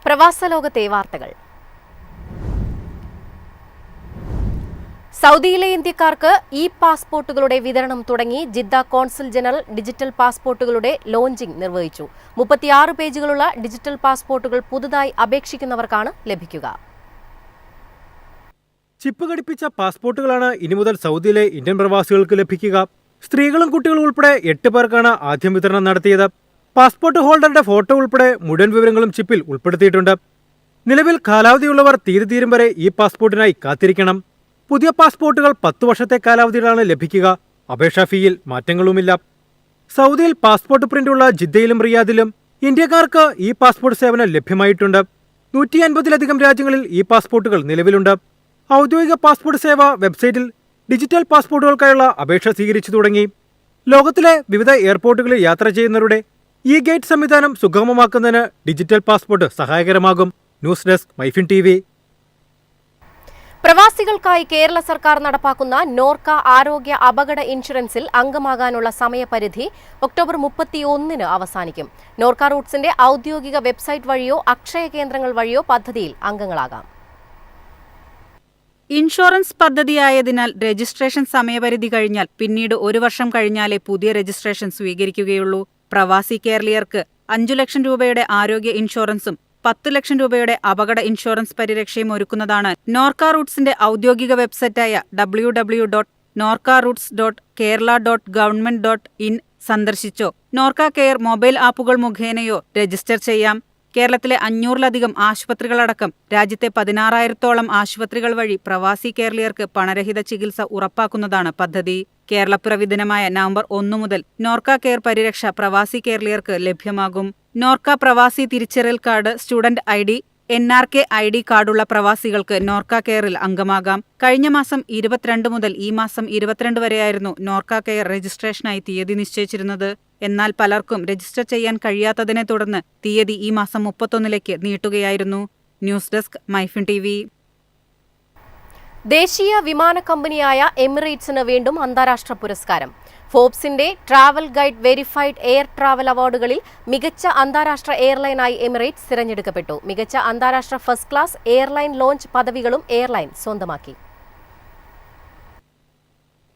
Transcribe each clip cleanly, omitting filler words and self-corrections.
പ്രവാസലോകത്തെ വാർത്തകൾ. സൗദിയിലെ ഇന്ത്യക്കാർക്ക് പാസ്പോർട്ടുകളുടെ വിതരണം തുടങ്ങി. ജിദ്ദ കോൺസുൽ ജനറൽ ഡിജിറ്റൽ പാസ്പോർട്ടുകളുടെ ലോഞ്ചിംഗ് നിർവഹിച്ചു. 36 പേജുകളുള്ള ഡിജിറ്റൽ പാസ്പോർട്ടുകൾ പുതുതായി അപേക്ഷിക്കുന്നവർക്കാണ് ലഭിക്കുക. ചിപ്പ് ഘടിപ്പിച്ച പാസ്പോർട്ടുകളാണ് ഇനി മുതൽ സൗദിയിലെ ഇന്ത്യൻ പ്രവാസികൾക്ക് ലഭിക്കുക. സ്ത്രീകളും കുട്ടികളും ഉൾപ്പെടെ 8 പേർക്കാണ് ആദ്യം വിതരണം നടത്തിയത്. പാസ്പോർട്ട് ഹോൾഡറുടെ ഫോട്ടോ ഉൾപ്പെടെ മുഴുവൻ വിവരങ്ങളും ചിപ്പിൽ ഉൾപ്പെടുത്തിയിട്ടുണ്ട്. നിലവിൽ കാലാവധിയുള്ളവർ തീരെ തീരും വരെ ഈ പാസ്പോർട്ടിനായി കാത്തിരിക്കണം. പുതിയ പാസ്പോർട്ടുകൾ 10 വർഷത്തെ കാലാവധിയിലാണ് ലഭിക്കുക. അപേക്ഷാ ഫീയിൽ മാറ്റങ്ങളുമില്ല. സൗദിയിൽ പാസ്പോർട്ട് പ്രിന്റുള്ള ജിദ്ദയിലും റിയാദിലും ഇന്ത്യക്കാർക്ക് ഈ പാസ്പോർട്ട് സേവനം ലഭ്യമായിട്ടുണ്ട്. 150ലധികം രാജ്യങ്ങളിൽ ഈ പാസ്പോർട്ടുകൾ നിലവിലുണ്ട്. ഔദ്യോഗിക പാസ്പോർട്ട് സേവ വെബ്സൈറ്റിൽ ഡിജിറ്റൽ പാസ്പോർട്ടുകൾക്കായുള്ള അപേക്ഷ സ്വീകരിച്ചു തുടങ്ങി. ലോകത്തിലെ വിവിധ എയർപോർട്ടുകളിൽ യാത്ര ചെയ്യുന്നവരുടെ ഗേറ്റ് സംവിധാനം സുഗമമാക്കുന്നതിന് ഡിജിറ്റൽ പാസ്പോർട്ട് സഹായകരമാകും. News desk Myfin TV. പ്രവാസികൾക്കായി കേരള സർക്കാർ നടപ്പാക്കുന്ന നോർക്ക ആരോഗ്യ അപകട ഇൻഷുറൻസിൽ അംഗമാകാനുള്ള സമയപരിധി ഒക്ടോബർ 31 അവസാനിക്കും. നോർക്ക റൂട്ട്സിന്റെ ഔദ്യോഗിക വെബ്സൈറ്റ് വഴിയോ അക്ഷയ കേന്ദ്രങ്ങൾ വഴിയോ പദ്ധതിയിൽ അംഗങ്ങളാകാം. ഇൻഷുറൻസ് പദ്ധതിയായതിനാൽ രജിസ്ട്രേഷൻ സമയപരിധി കഴിഞ്ഞാൽ പിന്നീട് 1 വർഷം കഴിഞ്ഞാലേ പുതിയ രജിസ്ട്രേഷൻ സ്വീകരിക്കുകയുള്ളൂ. പ്രവാസി കേരളീയർക്ക് 5 ലക്ഷം രൂപയുടെ ആരോഗ്യ ഇൻഷുറൻസും 10 ലക്ഷം രൂപയുടെ അപകട ഇൻഷുറൻസ് പരിരക്ഷയും ഒരുക്കുന്നതാണ് നോർക്ക റൂട്ട്സിന്റെ ഔദ്യോഗിക വെബ്സൈറ്റായ www.norcaroots.kerala.government.in സന്ദർശിച്ചോ നോർക്ക കെയർ മൊബൈൽ ആപ്പുകൾ മുഖേനയോ രജിസ്റ്റർ ചെയ്യാം. കേരളത്തിലെ 500ലധികം ആശുപത്രികളടക്കം രാജ്യത്തെ 16,000-ഓളം ആശുപത്രികൾ വഴി പ്രവാസി കേരളീയർക്ക് പണരഹിത ചികിത്സ ഉറപ്പാക്കുന്നതാണ് പദ്ധതി. കേരളപ്പിറവി ദിനമായ നവംബർ 1 മുതൽ നോർക്ക കെയർ പരിരക്ഷ പ്രവാസി കേരളീയർക്ക് ലഭ്യമാകും. നോർക്ക പ്രവാസി തിരിച്ചറിയൽ card, student ID, NRK ID കാർഡുള്ള പ്രവാസികൾക്ക് നോർക്ക കെയറിൽ അംഗമാകാം. കഴിഞ്ഞ മാസം 22 മുതൽ ഈ മാസം 22 വരെയായിരുന്നു നോർക്ക കെയർ രജിസ്ട്രേഷനായി തീയതി നിശ്ചയിച്ചിരുന്നത്. എന്നാൽ പലർക്കും രജിസ്റ്റർ ചെയ്യാൻ കഴിയാത്തതിനെ തുടർന്ന് തീയതി ഈ മാസം 31 നീട്ടുകയായിരുന്നു. News desk Myfin TV. ദേശീയ വിമാന കമ്പനിയായ എമിറേറ്റ്സിന് വീണ്ടും അന്താരാഷ്ട്ര പുരസ്കാരം. ഫോബ്സിന്റെ travel guide verified air travel അവാർഡുകളിൽ മികച്ച അന്താരാഷ്ട്ര എയർലൈനായി എമിറേറ്റ്സ് തിരഞ്ഞെടുക്കപ്പെട്ടു. മികച്ച അന്താരാഷ്ട്ര ഫസ്റ്റ് ക്ലാസ് എയർലൈൻ ലോഞ്ച് പദവികളും എയർലൈൻ സ്വന്തമാക്കി.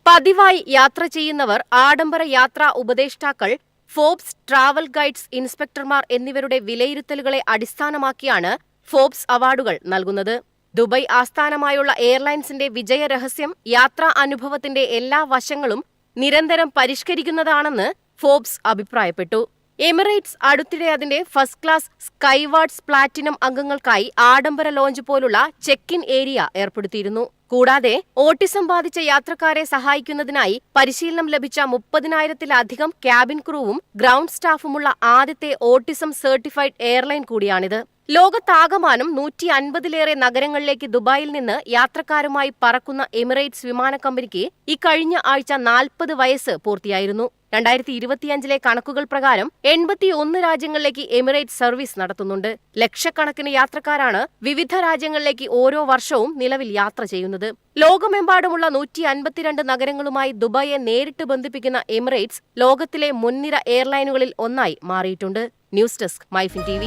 പതിവായി യാത്ര ചെയ്യുന്നവർ, ആഡംബര യാത്രാ ഉപദേഷ്ടാക്കൾ, ഫോബ്സ് ട്രാവൽ ഗൈഡ്സ് ഇൻസ്പെക്ടർമാർ എന്നിവരുടെ വിലയിരുത്തലുകളെ അടിസ്ഥാനമാക്കിയാണ് ഫോബ്സ് അവാർഡുകൾ നൽകുന്നത്. ദുബായ് ആസ്ഥാനമായുള്ള എയർലൈൻസിന്റെ വിജയരഹസ്യം യാത്രാ അനുഭവത്തിന്റെ എല്ലാ വശങ്ങളും നിരന്തരം പരിഷ്കരിക്കുന്നതാണെന്ന് ഫോബ്സ് അഭിപ്രായപ്പെട്ടു. എമിറേറ്റ്സ് അടുത്തിടെ അതിന്റെ ഫസ്റ്റ് ക്ലാസ് സ്കൈവാർഡ്സ് പ്ലാറ്റിനം അംഗങ്ങൾക്കായി ആഡംബര ലോഞ്ച് പോലുള്ള ചെക്ക് ഇൻ ഏരിയ ഏർപ്പെടുത്തിയിരുന്നു. കൂടാതെ ഓട്ടിസം ബാധിച്ച യാത്രക്കാരെ സഹായിക്കുന്നതിനായി പരിശീലനം ലഭിച്ച 30,000-ലധികം ക്യാബിൻ ക്രൂവും ഗ്രൗണ്ട് സ്റ്റാഫുമുള്ള ആദ്യത്തെ ഓട്ടിസം സർട്ടിഫൈഡ് എയർലൈൻ കൂടിയാണിത്. ലോകത്താകമാനം 150-ലേറെ നഗരങ്ങളിലേക്ക് ദുബായിൽ നിന്ന് യാത്രക്കാരുമായി പറക്കുന്ന എമിറേറ്റ്സ് വിമാന കമ്പനിക്ക് ഇക്കഴിഞ്ഞ ആഴ്ച 40 വയസ്സ് പൂർത്തിയായിരുന്നു. 2025-ലെ കണക്കുകൾ പ്രകാരം 81 രാജ്യങ്ങളിലേക്ക് എമിറേറ്റ്സ് സർവീസ് നടത്തുന്നുണ്ട്. ലക്ഷക്കണക്കിന് യാത്രക്കാരാണ് വിവിധ രാജ്യങ്ങളിലേക്ക് ഓരോ വർഷവും നിലവിൽ യാത്ര ചെയ്യുന്നത്. ലോകമെമ്പാടുമുള്ള 152 നഗരങ്ങളുമായി ദുബായിയെ നേരിട്ട് ബന്ധിപ്പിക്കുന്ന എമിറേറ്റ്സ് ലോകത്തിലെ മുൻനിര എയർലൈനുകളിൽ ഒന്നായി മാറിയിട്ടുണ്ട്. News desk Myfin TV.